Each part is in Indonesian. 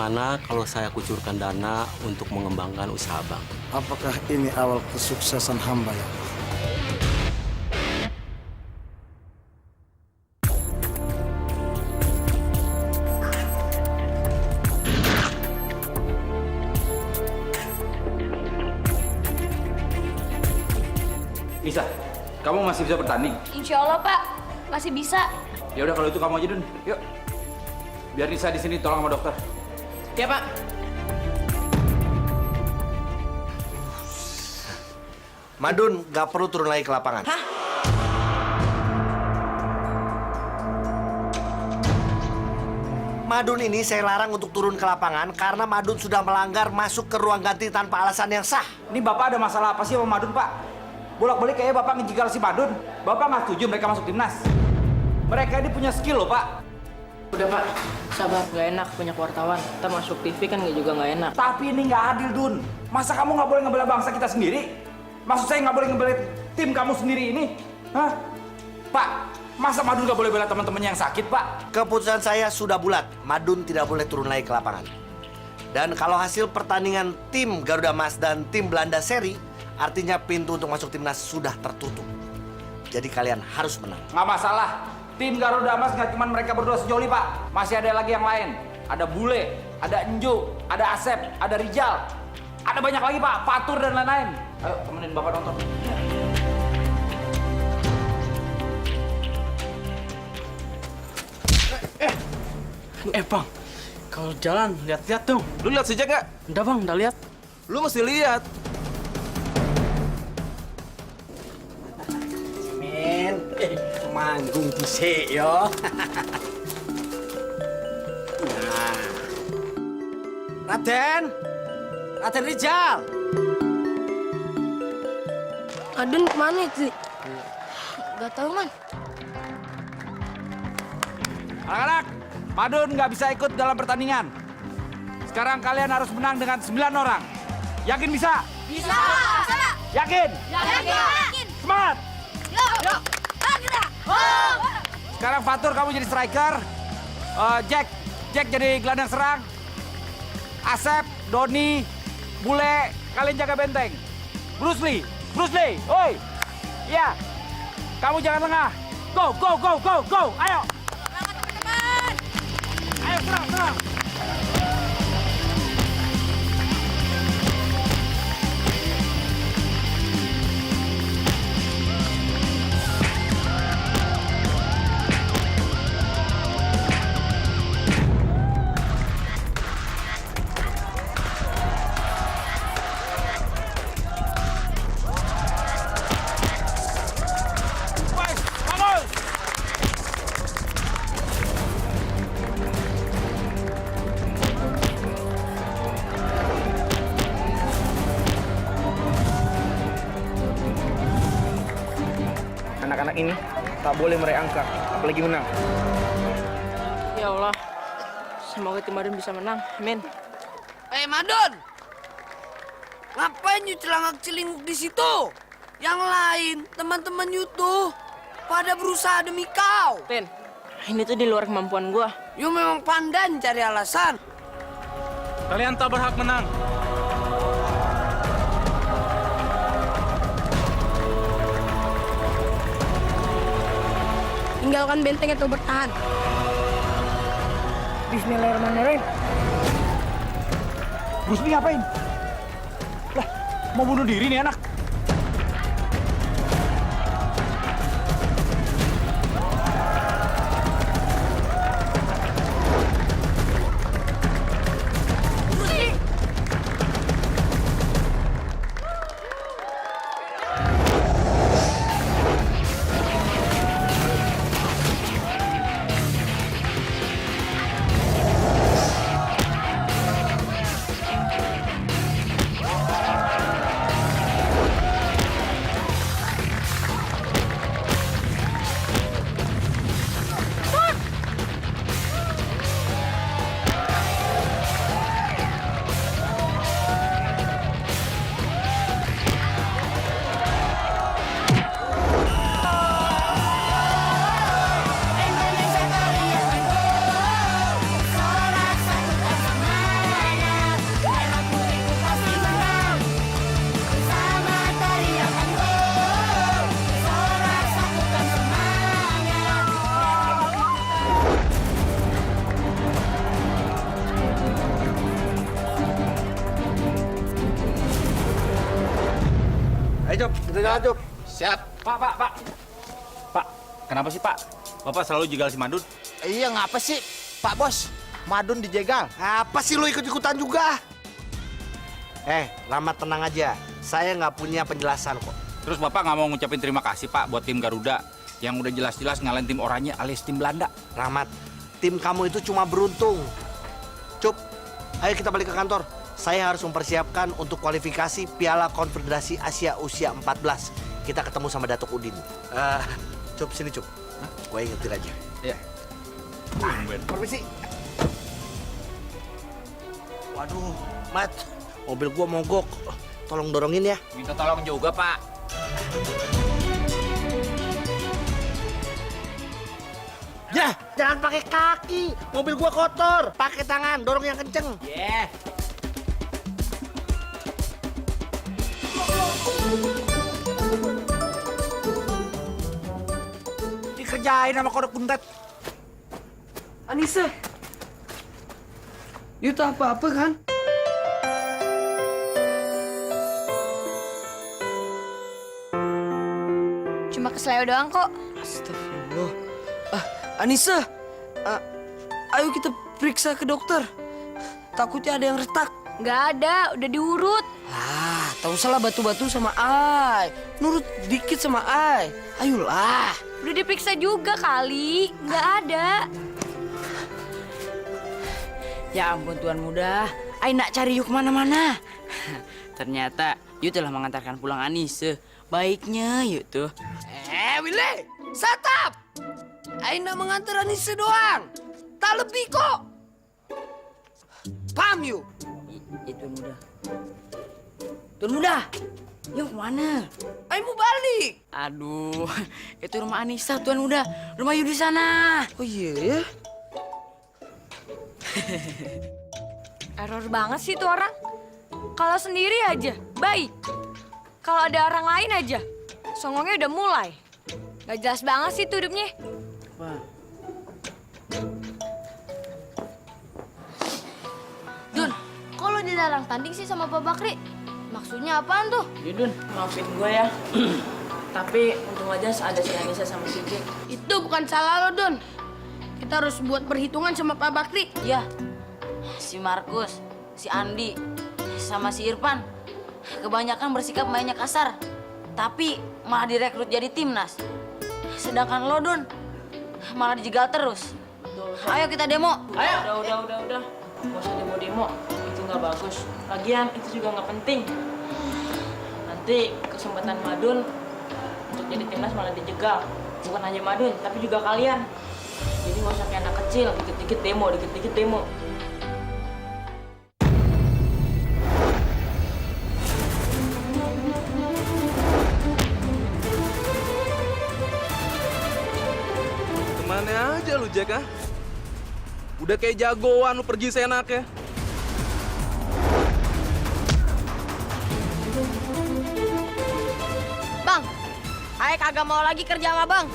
Gimana kalau saya kucurkan dana untuk mengembangkan usaha Bang? Apakah ini awal kesuksesan hamba ya Allah? Nisa, kamu masih bisa bertanding? Insya Allah Pak, masih bisa. Ya udah kalau itu kamu aja Dun. Yuk. Biar Nisa di sini tolong sama dokter. Ya Pak. Madun nggak perlu turun lagi ke lapangan. Hah? Madun ini saya larang untuk turun ke lapangan karena Madun sudah melanggar masuk ke ruang ganti tanpa alasan yang sah. Ini Bapak ada masalah apa sih sama Madun, Pak? Bolak-balik kayaknya Bapak ngejegal si Madun. Bapak nggak setuju mereka masuk timnas. Mereka ini punya skill loh, Pak. Udah Pak, sabar. Gak enak punya wartawan. Ntar masuk TV kan juga gak enak. Tapi ini nggak adil, Dun. Masa kamu nggak boleh ngebela bangsa kita sendiri? Maksud saya nggak boleh ngebela tim kamu sendiri ini? Hah? Pak, masa Madun nggak boleh bela teman-temannya yang sakit, Pak? Keputusan saya sudah bulat. Madun tidak boleh turun lagi ke lapangan. Dan kalau hasil pertandingan tim Garuda Mas dan tim Belanda Seri, artinya pintu untuk masuk timnas sudah tertutup. Jadi kalian harus menang. Nggak masalah. Tim Garuda Mas nggak cuma mereka berdua sejoli, Pak. Masih ada lagi yang lain. Ada Bule, ada Enjo, ada Asep, ada Rijal. Ada banyak lagi, Pak. Fatur dan lain-lain. Ayo, temenin Bapak nonton. Bang, kalau jalan lihat-lihat dong. Lu lihat sejak nggak? Udah bang, udah lihat. Lu mesti lihat. Men, manggung dhisik yo. Nah. Raden Rijal. Adun kemana itu? Gak tahu man. Anak-anak, Madun nggak bisa ikut dalam pertandingan. Sekarang kalian harus menang dengan 9 orang. Yakin bisa? Bisa. Yakin? Yakin. Semangat! Yuk. Sekarang Fatur kamu jadi striker. Jack jadi gelandang serang. Asep, Doni, Bule, kalian jaga benteng. Bruce Lee, oi. Iya. Kamu jangan lengah. Go. Ayo. Ayo serang. Bagus. Anak-anak ini tak boleh meraih angka, apalagi menang. Ya Allah, semoga tim Madun bisa menang. Amin. Madun! Ngapain you celangak-celinguk di situ? Yang lain, teman-teman you tuh pada berusaha demi kau. Rin, ini tuh di luar kemampuan gua. You memang pandan cari alasan. Kalian tak berhak menang. Tinggalkan benteng atau bertahan. Bismillahirrahmanirrahim. Bruce Lee ngapain? Lah, mau bunuh diri nih anak. Ayo, Cop, kita jalan, Cop. Siap. Pak. Pak, kenapa sih, Pak? Bapak selalu jegal si Madun? Iya, ngapa sih, Pak Bos? Madun dijegal. Apa sih lu ikut-ikutan juga? Rahmat tenang aja. Saya nggak punya penjelasan kok. Terus Bapak nggak mau ngucapin terima kasih, Pak, buat tim Garuda yang udah jelas-jelas ngalahin tim Oranye alias tim Belanda. Rahmat, tim kamu itu cuma beruntung. Cup, ayo kita balik ke kantor. Saya harus mempersiapkan untuk kualifikasi Piala Konfederasi Asia usia 14. Kita ketemu sama Datuk Udin. Cup, sini Cup. Gue ingetin aja. Iya. Permisi. Waduh, Mat, mobil gua mogok. Tolong dorongin ya. Minta tolong juga, Pak. Ya, jangan pakai kaki. Mobil gua kotor. Pakai tangan, dorong yang kenceng. Yeah. Dikerjain sama kodok buntet. Anissa. You tak apa-apa kan? Cuma kesleo doang kok. Astagfirullah. Anissa. Ayo kita periksa ke dokter. Takutnya ada yang retak. Nggak ada, udah diurut. Tak usahlah batu-batu sama Ai. Nurut dikit sama Ai. Ayolah. Udah diperiksa juga kali. Nggak ada. Ya ampun Tuan Muda, Ai nak cari yuk kemana-mana. Ternyata yuk telah mengantarkan pulang Anissa. Baiknya yuk tuh. Willy, satap. Ai nak mengantar Anissa doang. Tak lebih kok. Paham you? Ya Tuan Muda. Tuan Muda, yuk kemana? Ai mau balik. Aduh, itu rumah Anissa Tuan Muda. Rumah yuk di sana. Oh iya ya? Error banget sih tuh orang. Kalau sendiri aja, baik. Kalau ada orang lain aja, songongnya udah mulai. Gak jelas banget sih tuh hidupnya. Dun, kok lo dilarang tanding sih sama Pak Bakri? Maksudnya apaan tuh? Yudun, maafin gue ya. Tapi untung aja ada si Anissa sama si Jack. Itu bukan salah lo, Dun. Kita harus buat perhitungan sama Pak Bakri. Iya, si Markus, si Andi, sama si Irfan. Kebanyakan bersikap mainnya kasar. Tapi malah direkrut jadi timnas. Sedangkan lo, Dun, malah dijegal terus. Ayo kita demo. Ayo. Udah. Gak usah demo-demo. Itu nggak bagus. Lagian itu juga nggak penting. Nanti kesempatan Madun untuk jadi timnas malah dijegal. Bukan hanya Madun, tapi juga kalian. Jadi nggak usah kayak anak kecil, dikit-dikit demo. Kemana aja lu, Jack, ah? Udah kayak jagoan lu pergi seenaknya. Bang, Ae kagak mau lagi kerja sama Bang.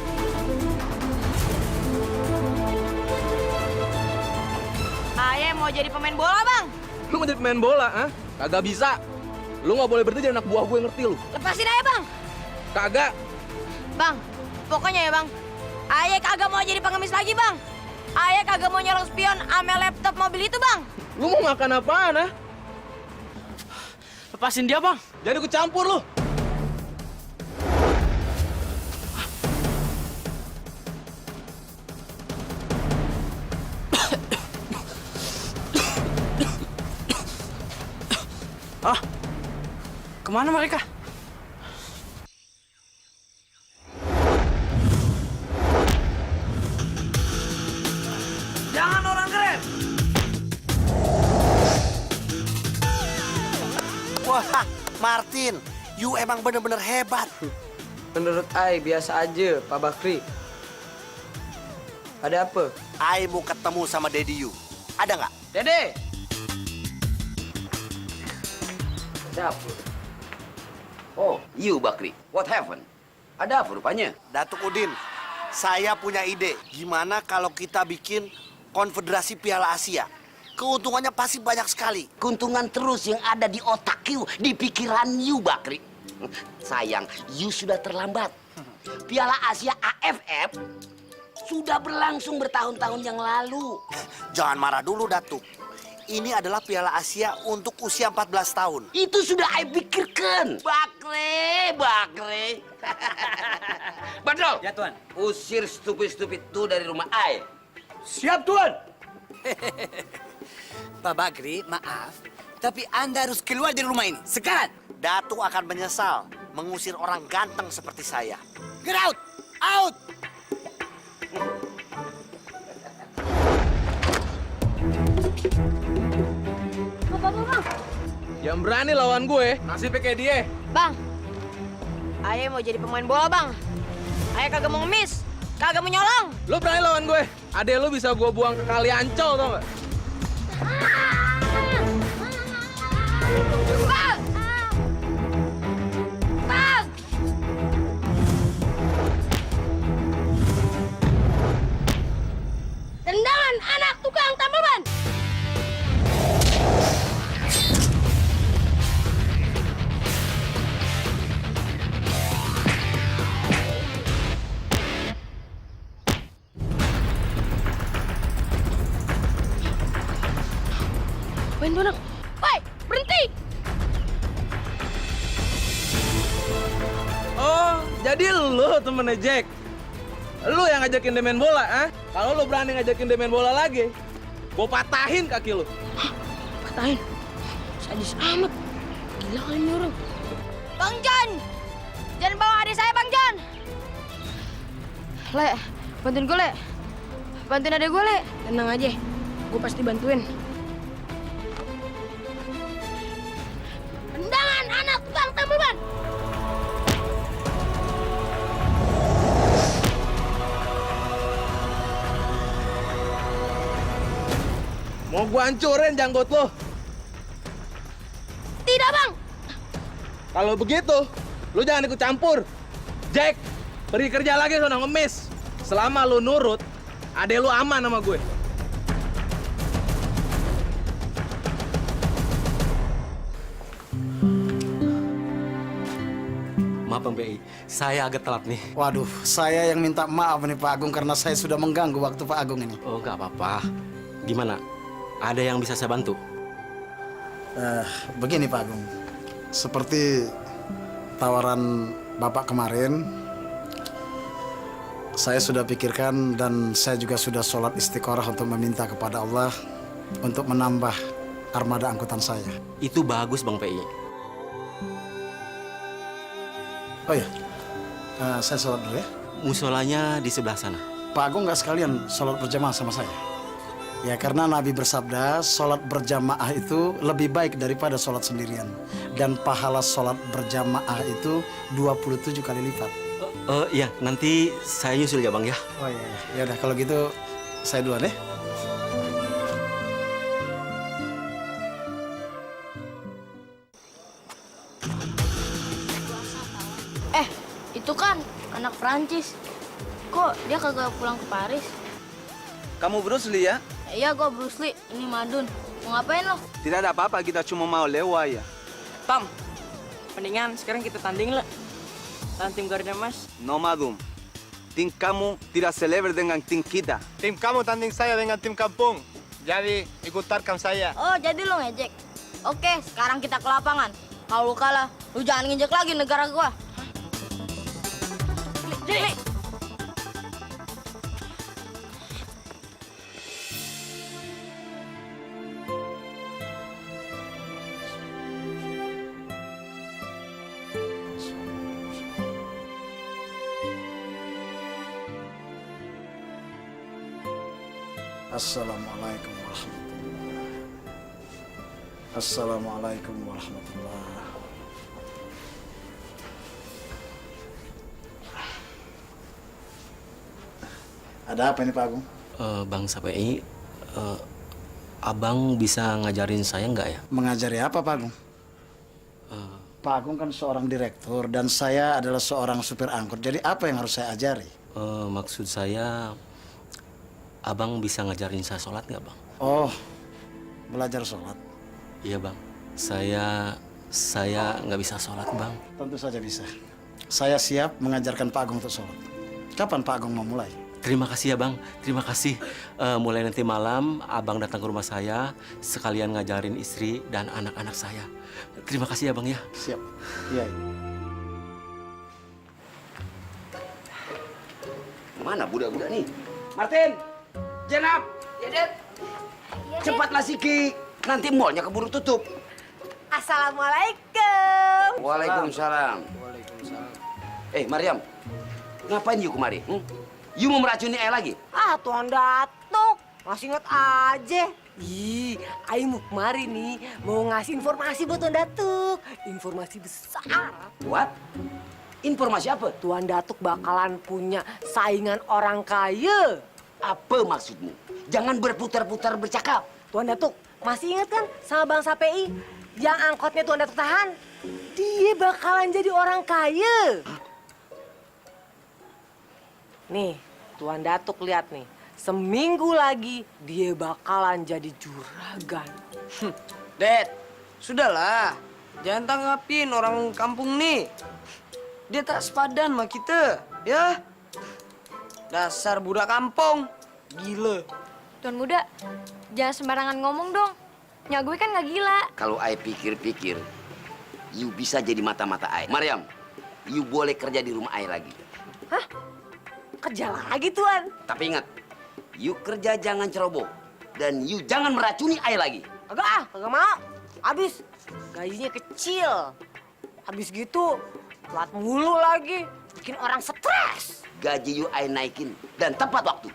Ae mau jadi pemain bola, Bang. Lu mau jadi pemain bola, ah? Kagak bisa. Lu nggak boleh berhenti jadi anak buah gue, ngerti lu? Lepasin aja, Bang. Kagak. Bang, pokoknya ya, Bang. Ae kagak mau jadi pengemis lagi, Bang. Ae kagak mau nyolong spion ame laptop mobil itu, Bang. Lu mau makan apaan, ah? Lepasin dia, Bang. Jangan ikut campur lu. Kemana mereka? Jangan orang keren. Wah, Martin, you emang bener-bener hebat. Menurut Ai biasa aja, Pak Bakri. Ada apa? I mau ketemu sama Daddy you. Ada nggak? Dede. Siapa? Oh, you Bakri. What happened? Ada apa rupanya? Datuk Udin, saya punya ide. Gimana kalau kita bikin Konfederasi Piala Asia? Keuntungannya pasti banyak sekali. Keuntungan terus yang ada di otak you, di pikiran you, Bakri. Sayang, you sudah terlambat. Piala Asia AFF sudah berlangsung bertahun-tahun yang lalu. Jangan marah dulu, Datuk. Ini adalah Piala Asia untuk usia 14 tahun. Itu sudah I pikirkan. Bakre. Badro. Ya, Tuan. Usir stupid-stupid itu dari rumah I. Siap, Tuan. Pak Bakri, maaf. Tapi Anda harus keluar dari rumah ini. Sekarang. Datuk akan menyesal mengusir orang ganteng seperti saya. Get out! Out! Yang berani lawan gue, nasibnya kayak dia. Bang, Ayah mau jadi pemain bola, Bang. Ayah kagak mau ngemis, kagak mau nyolong. Lo berani lawan gue, adek lo bisa gue buang ke kali Ancol, tau gak? Bang! Bang! Tendangan anak tukang tambal ban! Apain tuh anak? Woi, berhenti! Oh, jadi lo temennya Jack? Lo yang ngajakin dia main bola, ah? Kalau lo berani ngajakin dia main bola lagi, gue patahin kaki lo. Patahin? Sadis amat. Gila kali ini orang. Bang John! Jangan bawa adik saya, Bang John! Le, bantuin gue, Le. Bantuin adik gue, Le. Tenang aja, gue pasti bantuin. Tendangan anak tukang tambal ban! Mau gue hancurin janggut lo. Tidak, Bang! Kalau begitu, lo jangan ikut campur. Jack, pergi kerja lagi sono ngemis. Selama lo nurut, adek lo aman sama gue. Maaf Bang PI, saya agak telat nih. Waduh, saya yang minta maaf nih Pak Agung karena saya sudah mengganggu waktu Pak Agung ini. Oh nggak apa-apa. Gimana? Ada yang bisa saya bantu? Begini Pak Agung, seperti tawaran Bapak kemarin, saya sudah pikirkan dan saya juga sudah sholat istiqorah untuk meminta kepada Allah untuk menambah armada angkutan saya. Itu bagus Bang PI. Oh ya, saya sholat dulu ya. Musolanya di sebelah sana. Pak Agung nggak sekalian sholat berjamaah sama saya? Ya karena Nabi bersabda, sholat berjamaah itu lebih baik daripada sholat sendirian. Dan pahala sholat berjamaah itu 27 kali lipat. Iya, nanti saya nyusul ya Bang ya. Oh iya, ya udah kalau gitu saya duluan ya. Itu kan anak Prancis. Kok dia kagak pulang ke Paris? Kamu Bruce Lee ya? Iya, gua Bruce Lee. Ini Madun. Mau ngapain lo? Tidak ada apa-apa, kita cuma mau lewat ya. Tom, mendingan sekarang kita tanding lah. Lawan tim Garuda Mas. No Madum, tim kamu tidak selever dengan tim kita. Tim kamu tanding saya dengan tim kampung. Jadi ikut tarkam saya. Oh, jadi lo ngejek. Oke, sekarang kita ke lapangan. Kalau lu kalah, lu jangan ngejek lagi negara gua. Li. Assalamualaikum warahmatullahi. Assalamualaikum warahmatullahi. Ada apa ini Pak Agung? Bang Sapai, Abang bisa ngajarin saya nggak ya? Mengajari apa Pak Agung? Pak Agung kan seorang direktur dan saya adalah seorang supir angkut. Jadi apa yang harus saya ajari? Maksud saya, Abang bisa ngajarin saya sholat nggak Bang? Oh, belajar sholat. Iya Bang, saya saya nggak bisa sholat, Bang. Tentu saja bisa. Saya siap mengajarkan Pak Agung untuk sholat. Kapan Pak Agung mau mulai? Terima kasih ya, Bang. Terima kasih. Mulai nanti malam, Abang datang ke rumah saya, sekalian ngajarin istri dan anak-anak saya. Terima kasih ya, Bang ya. Siap. Iya. Mana budak-budak nih? Martin, Jenap, Ya, Dad. cepatlah Siki. Nanti mallnya keburu tutup. Assalamualaikum. Waalaikumsalam. Mariam, ngapain you kemari? You mau meracuni ayah lagi? Ah, Tuan Datuk. Masih ingat aja. Ih, Aing mau kemari nih. Mau ngasih informasi buat Tuan Datuk. Informasi besar. What? Informasi apa? Tuan Datuk bakalan punya saingan orang kaya. Apa maksudmu? Jangan berputar-putar bercakap. Tuan Datuk, masih ingat kan sama Bang Sapei? Yang angkotnya Tuan Datuk tahan? Dia bakalan jadi orang kaya. Nih, Tuan Datuk lihat nih. Seminggu lagi dia bakalan jadi juragan. Dad, sudahlah. Jangan tanggapin orang kampung nih. Dia tak sepadan sama kita, ya? Dasar budak kampung. Gila. Tuan Muda, jangan sembarangan ngomong dong. Nyak gue kan nggak gila. Kalau ayah pikir-pikir, you bisa jadi mata-mata ayah. Mariam, you boleh kerja di rumah ayah lagi. Kerja lagi, Tuan. Tapi ingat, you kerja jangan ceroboh. Dan you jangan meracuni ayah lagi. Kagak mau. Habis, gajinya kecil. Habis gitu, telat mulu lagi. Bikin orang stres. Gaji you ayah naikin dan tepat waktu.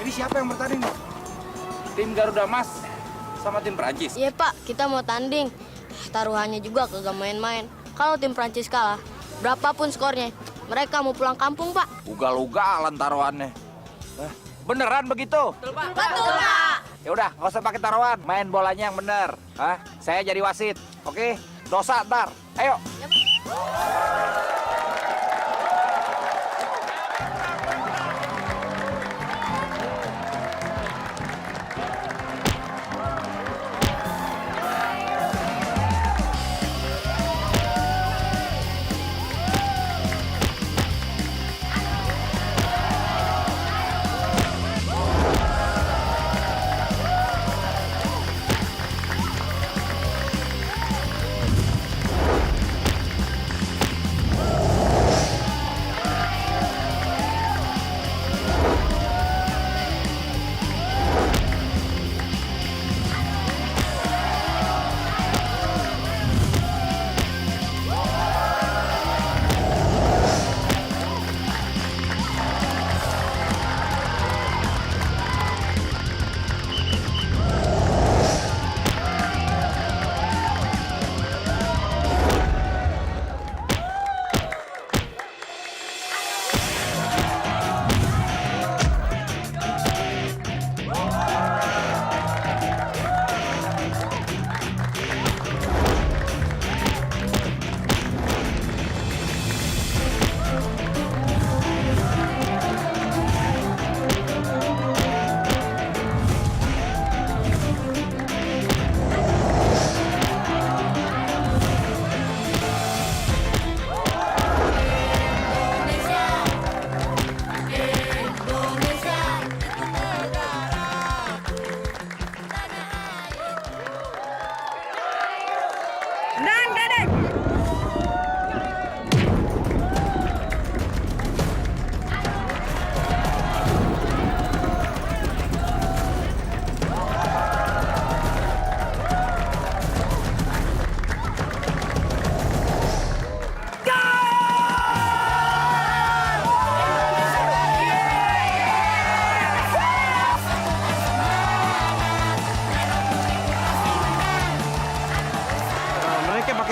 Ini siapa yang bertanding nih? Tim Garuda Mas sama tim Prancis. Iya Pak, kita mau tanding. Taruhannya juga kagak main-main. Kalau tim Prancis kalah, berapapun skornya, mereka mau pulang kampung Pak. Ugal-ugalan taruhannya. Beneran begitu? Betul Pak. Ya udah, nggak usah pakai taruhan. Main bolanya yang bener. Saya jadi wasit. Oke? Dosa ntar. Ayo.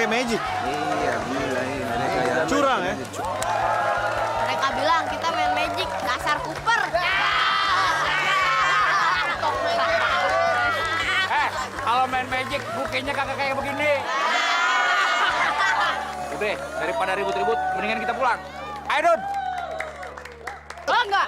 pakai magic. Iya, gila ini mereka ya. Curang ya? Mereka bilang kita main magic, bukenya kagak kayak begini. Udah, daripada ribut-ribut, mendingan kita pulang. Ayo, Dun. Oh, enggak.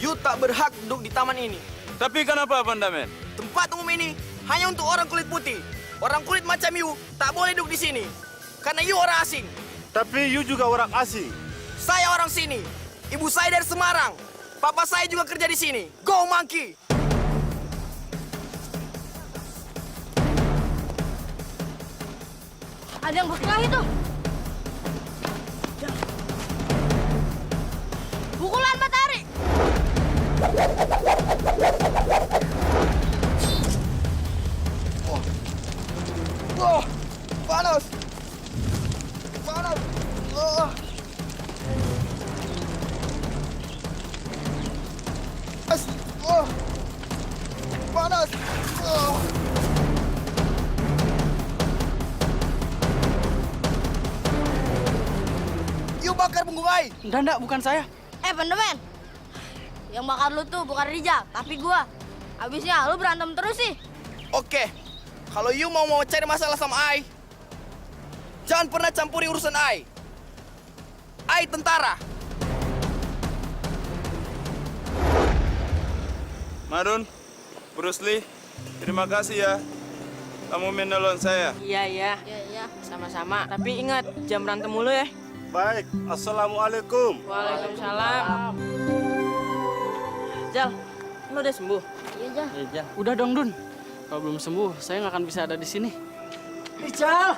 You tak berhak duduk di taman ini. Tapi kenapa, Pandamen? Tempat umum ini hanya untuk orang kulit putih. Orang kulit macam you tak boleh duduk di sini. Karena you orang asing. Tapi you juga orang asing. Saya orang sini. Ibu saya dari Semarang. Papa saya juga kerja di sini. Go monkey! Ada yang berkelahi tuh. Pukulan matahari. Oh, panas! Panas! Oh. Oh. Panas! Oh. You bakar punggung ai. Enggak, bukan saya. Pandamen. Yang bakar lu tuh bukan Rijal, tapi gua. Habisnya lu berantem terus sih. Oke, kalau you mau cari masalah sama ai, jangan pernah campuri urusan ai. Ai tentara. Madun, Bruce Lee, terima kasih ya. Kamu menolong saya. Iya. Iya. Sama-sama. Tapi ingat, jangan berantem mulu ya. Baik, assalamualaikum. Waalaikumsalam. Jal, lo udah sembuh? Iya, Jal. Udah dong, Dun. Kalau belum sembuh, saya nggak akan bisa ada di sini. Ijal,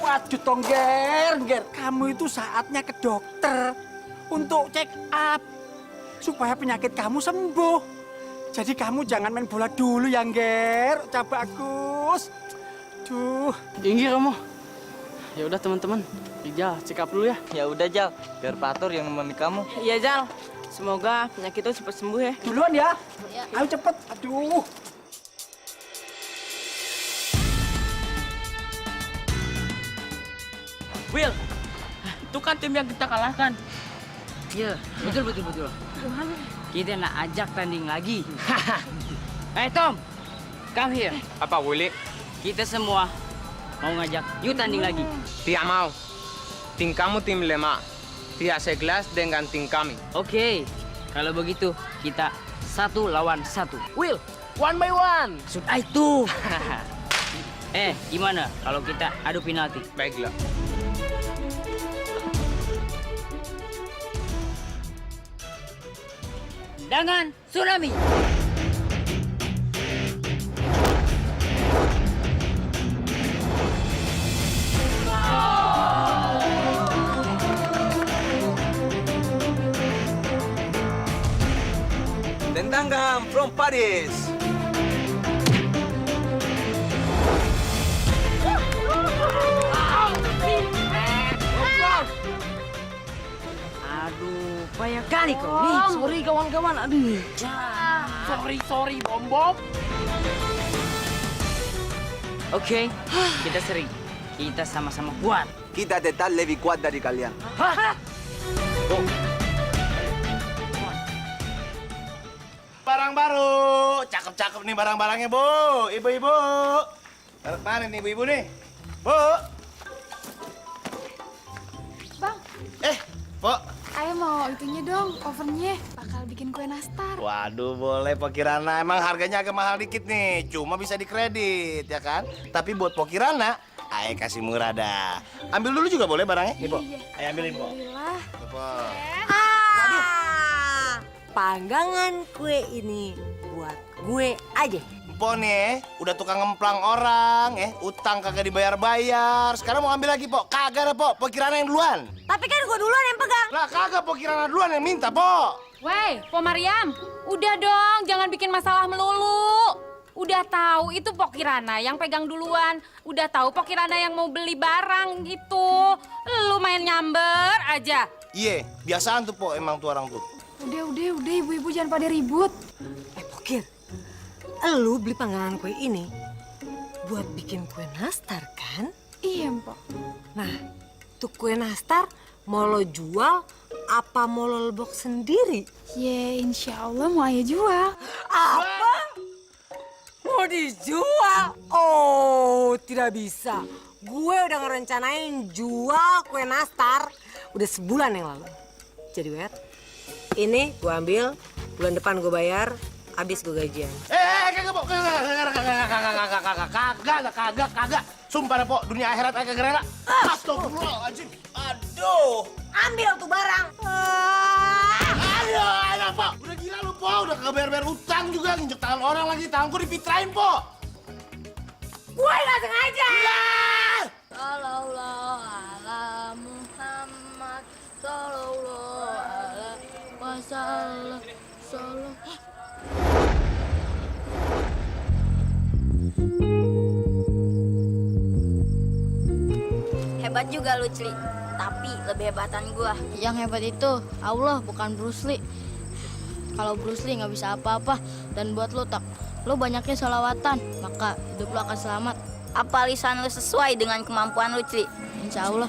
waduh tongger, kamu itu saatnya ke dokter untuk check up supaya penyakit kamu sembuh. Jadi kamu jangan main bola dulu ya, Ger. Coba bagus. Duh. Tinggi kamu. Ya udah teman-teman, Ijal check up dulu ya. Ya udah Jal, biar Patur yang nemenin kamu. Iya, Jal. Semoga penyakit itu cepat sembuh ya. Duluan ya. Ayo cepet. Aduh. Will, itu kan tim yang kita kalahkan. Iya, betul. Kita nak ajak tanding lagi. Hey Tom, come here. Apa, Willy? Kita semua mau ngajak you tanding lagi. Tidak mau. Tim kamu tim lemah. Tidak sekelas dengan tim kami. Oke, kalau begitu kita 1 lawan 1. Will, 1 by 1. Sudah itu. Gimana kalau kita adu penalti? Baiklah. Dengan tsunami. Tendangan from Paris. Aduh, payah kali kau nih. Sorry kawan-kawan, aduh. Sorry, Bom. Oke, kita sering. Kita sama-sama kuat. Kita tetap lebih kuat dari kalian. Barang baru, cakep-cakep nih barang-barangnya, Bu. Ibu-ibu. Taruh mana nih ibu-ibu nih? Bu. Bang, Bu. ayo mau itunya dong, ovennya. Bakal bikin kue nastar. Waduh, boleh Pokirana. Emang harganya agak mahal dikit nih. Cuma bisa dikredit, ya kan? Tapi buat Pokirana, Ayo kasih murah dah. Ambil dulu juga boleh barangnya? Nih, Po. Ayo ambilin, Po. Alhamdulillah. Po. Panggangan kue ini buat gue aja. Po nih, udah tukang ngemplang orang, utang kagak dibayar-bayar. Sekarang mau ambil lagi, Po. Kagak ada, Po. Pokirana yang duluan. Tapi kan gue duluan yang pegang. Lah, kagak Pokirana duluan yang minta, Po. Wey, Po Mariam, udah dong, jangan bikin masalah melulu. Udah tahu itu Pokirana yang pegang duluan. Udah tahu Pokirana yang mau beli barang gitu. Lu main nyamber aja. Iya, biasaan tuh, Po, emang tuh orang tuh. Udah, ibu-ibu jangan pada ribut. Pokir, lu beli panggangan kue ini buat bikin kue nastar kan? Iya, Mpok. Nah, tuh kue nastar mau lo jual apa mau lo lebok sendiri? Ya, insya Allah mau ayah jual. Apa? Mau dijual? Oh, tidak bisa. Gue udah ngerencanain jual kue nastar udah sebulan yang lalu. Jadi, Wet, ini gue ambil, bulan depan gue bayar, habis gue gajian. Kagak, Po. Kagak. Sumpah dah, Po, dunia akhirat kagak rela. Astagfirullahaladzim. Aduh. Ambil tuh barang. Aduh, anak, Po. Udah gila lu, Po. Udah kagak bayar utang juga. Nginjek tangan orang lagi. Tanganku dipitrain, Po. Gue gak sengaja. Sallallahu ala Muhammad, sallallahu ala wasallam, sallallahu. Hebat juga lu, Cli. Tapi lebih hebatan gua. Yang hebat itu Allah, bukan Bruce Lee. Kalau Bruce Lee nggak bisa apa-apa, dan buat lo tak, lo banyaknya sholawatan, maka hidup lo akan selamat. Apa lisan lu sesuai dengan kemampuan lu, Cli? Insya Allah.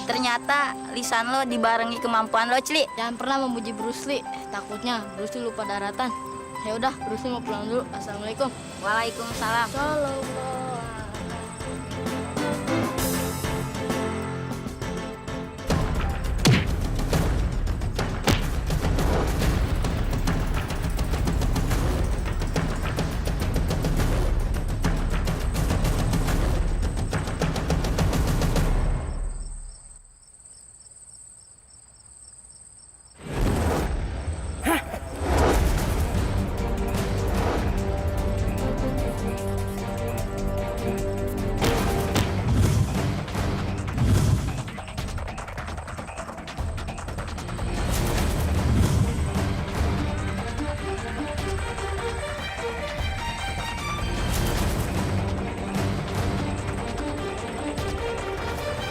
Ternyata lisan lo dibarengi kemampuan lo, Cli. Jangan pernah memuji Bruce Lee, takutnya Bruce Lee lupa daratan. Ya udah, Bruce Lee mau pulang dulu. Assalamualaikum. Waalaikumsalam.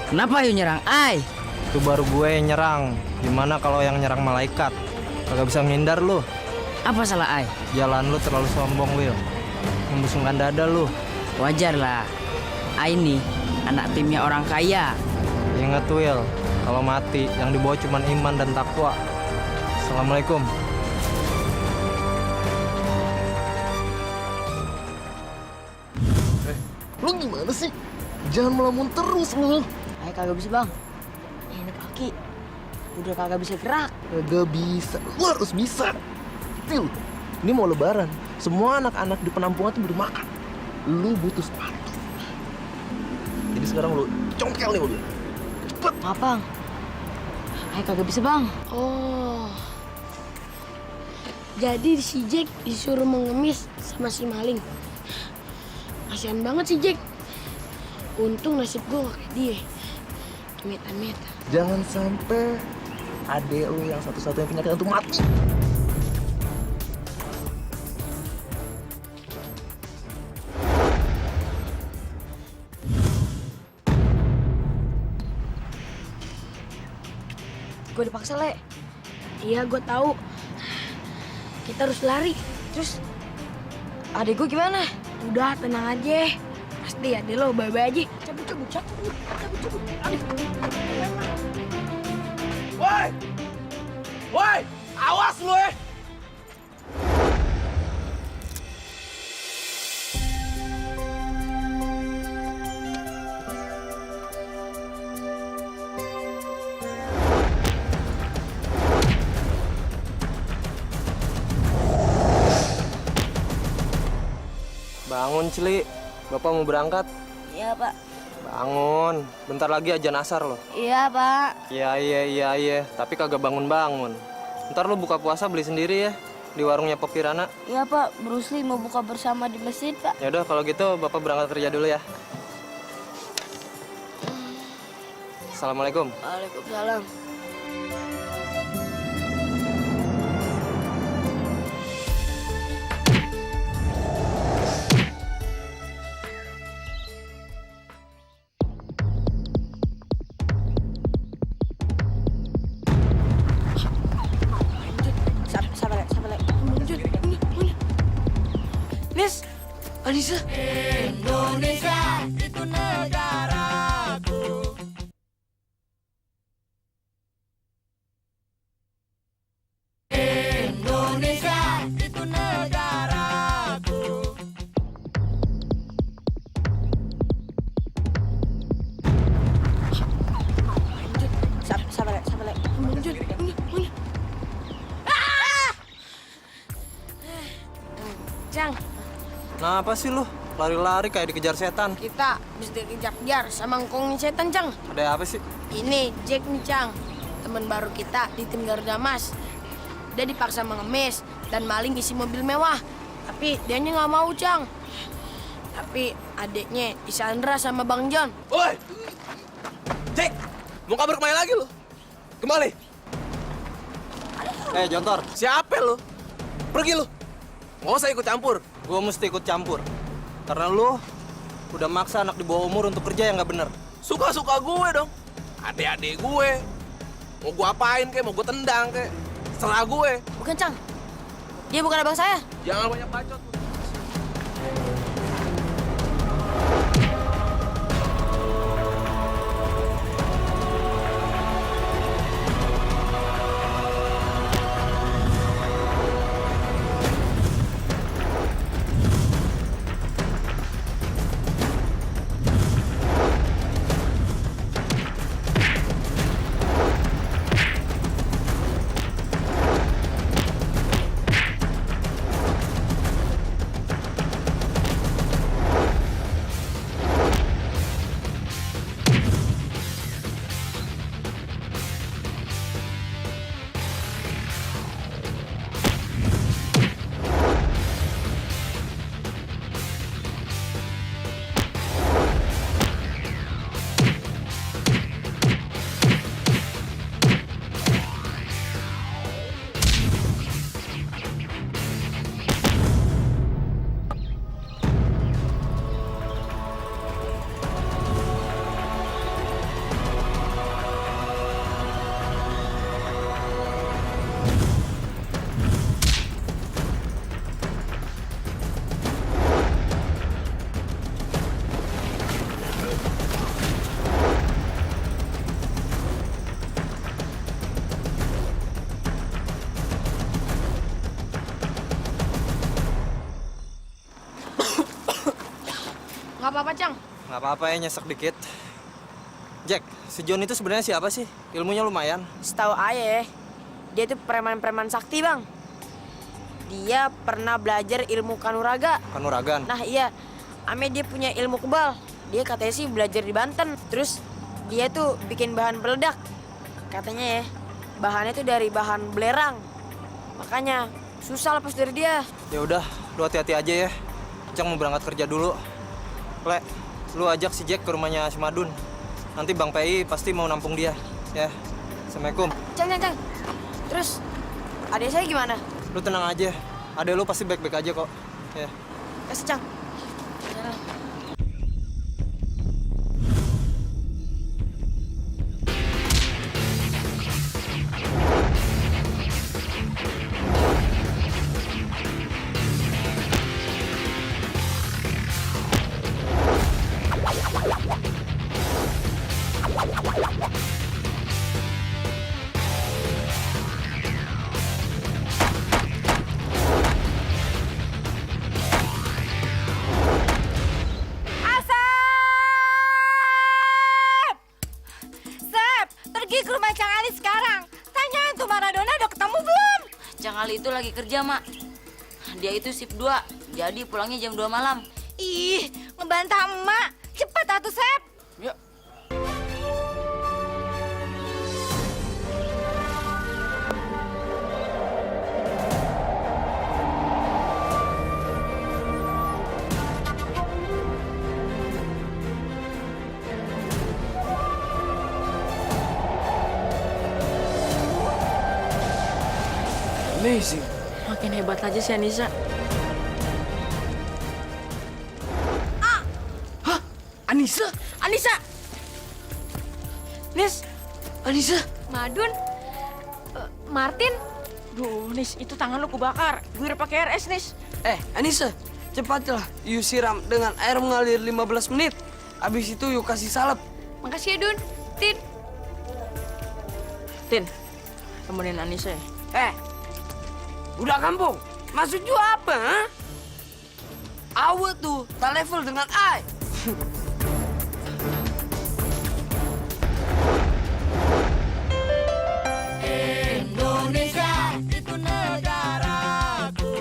Kenapa yuk nyerang Ai? Itu baru gue yang nyerang. Gimana kalau yang nyerang malaikat? Kagak bisa menghindar lu. Apa salah Ai? Jalan lu terlalu sombong, Will. Membusungkan dada lu. Wajar lah. Ai nih anak timnya orang kaya. Ingat, Will. Kalau mati, yang dibawa cuma iman dan takwa. Assalamualaikum. Lu gimana sih? Jangan melamun terus lu. Ayo kagak bisa bang. Ini kaki. udah kagak bisa gerak. Kagak bisa. Lu harus bisa. Til, ini mau lebaran. Semua anak-anak di penampungan tuh butuh makan. Lu butuh sepatu. Jadi sekarang lu congkel nih mobil. Cepet. Maaf, Bang. Ay, kagak bisa, Bang. Oh. Jadi si Jack disuruh mengemis sama si maling. Kasian banget si Jack. Untung nasib gue gak kayak dia. Amit-amit. Jangan sampai adek lu yang satu-satunya penyakit itu mati. Gue dipaksa, Le. Iya, gue tahu. Kita harus lari. Terus adek gue gimana? Udah, tenang aja. Pasti adek lo bye-bye aja. Cabut. Aduh. Woi! Woi! Awas lu ya! Bangun, Cili. Bapak mau berangkat. Iya, Pak. Bangun. Bentar lagi ajan asar loh. Iya, Pak. Iya. Tapi kagak bangun-bangun. Ntar lu buka puasa beli sendiri ya. Di warungnya Pok Kirana. Iya, Pak. Bruce Lee mau buka bersama di masjid, Pak. Yaudah, kalau gitu Bapak berangkat kerja dulu ya. Assalamualaikum. Waalaikumsalam. Nis, Anissa. Indonesia itu negaraku. Indonesia itu negaraku. Sabar. Lanjut. Cang, Kenapa sih lu? Lari-lari kayak dikejar setan. kita habis dikejar-kejar sama ngkongin setan, Cang. Ada apa sih? Ini Jack nih, Cang. Temen baru kita di tim Garuda Mas. Dia dipaksa mengemis dan maling isi mobil mewah. Tapi dianya nggak mau, Cang. Tapi adiknya disandra sama Bang John. Woi! Jack! Mau kabur kemana lagi lu? Kembali! Jontor. Siapa lu? Pergi lu! Nggak usah ikut campur. Gue mesti ikut campur. Karena lu udah maksa anak di bawah umur untuk kerja yang nggak bener. Suka-suka gue dong. Adik-adik gue. Mau gue apain kek, mau gue tendang kek. Serah gue. Bukan, Cang. Dia bukan abang saya. Jangan banyak bacot. Nggak apa-apa, Cang. Nggak apa-apa ya, nyesek dikit. Jack, si John itu sebenarnya siapa sih? Ilmunya lumayan. Setahu ayah, dia tuh preman-preman sakti, Bang. Dia pernah belajar ilmu kanuraga. Kanuragan? Nah iya, ame dia punya ilmu kebal. Dia katanya sih belajar di Banten. Terus dia tuh bikin bahan peledak. Katanya ya, bahannya tuh dari bahan belerang. Makanya susah lepas dari dia. Ya udah, lu hati-hati aja ya. Cang mau berangkat kerja dulu. Le, lu ajak si Jack ke rumahnya si Madun. Nanti Bang PI pasti mau nampung dia. Ya, Assalamualaikum. Cang. Terus adik saya gimana? Lu tenang aja. Adek lu pasti baik-baik aja kok. Ya. Kasih, Cang. Pergi ke rumah Cang Ali sekarang. Tanyain tuh Maradona udah ketemu belum? Cang Ali itu lagi kerja, Mak. Dia itu shift 2, jadi pulangnya jam 2 malam. Ih, ngebantah emak. Cepet atuh, Sep. Ya. Amazing. Makin hebat aja si Anissa. Anissa? Anissa! Nis! Anissa! Madun. Martin. Duh, Nis, itu tangan lu kubakar. Gue udah pakai RS, Nis. Anissa, cepatlah. You siram dengan air mengalir 15 menit. Abis itu you kasih salep. Makasih ya, Dun. Tin. Tin, temenin Anissa ya. Budak kampung, maksud you apa, ha? Awe tuh, tak level dengan I. Indonesia itu negaraku.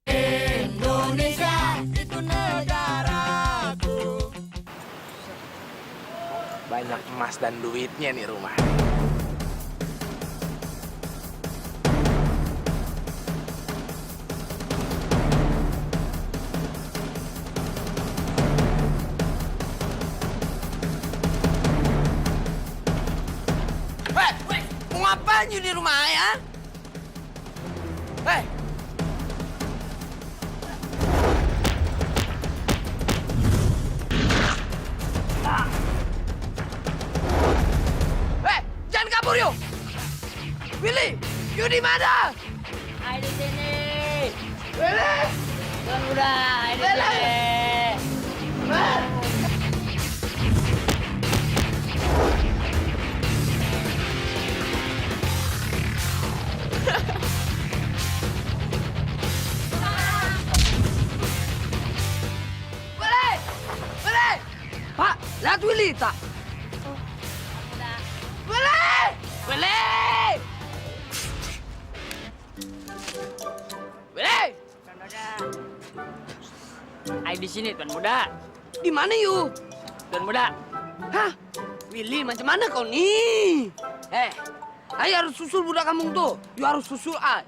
Indonesia itu negaraku. Banyak emas dan duitnya nih rumah. Mau ngapain you di rumah I, ha? Jangan kabur you! Willy, you di mana? Ayo di sini. Willy! Tuan muda, ayo di sini. Willy! Pak, lihat Willy tak? Willy! Willy! Willy! Ayo di sini, Tuan muda. Di mana you? Tuan muda. Hah? Willy, macam mana kau nih? I harus susul budak kampung tuh. You harus susul I.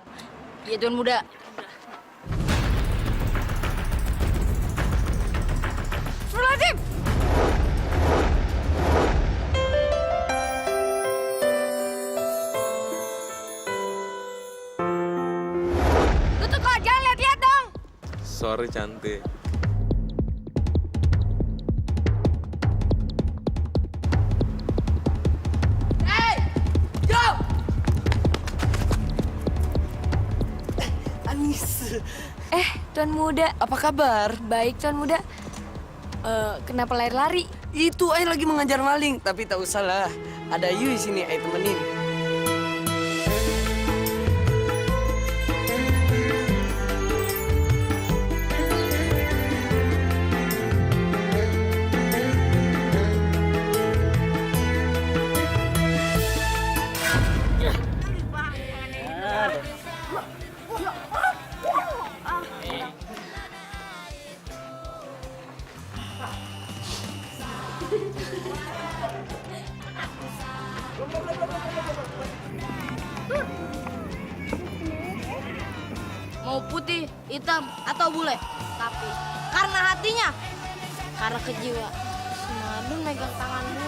Iya, Tuan muda. Astagfirullahaladzim. Lu tuh kok jangan lihat-lihat dong. Sorry, cantik. Yo! Anis. Tuan muda. Apa kabar? Baik, Tuan muda. Kenapa lari-lari? Itu I lagi mengajar maling, tapi tak usah lah. Ada you di sini, I temenin. putih, hitam, atau bule. Tapi karena hatinya, karena kejiwa, si Madun megang tangan gue.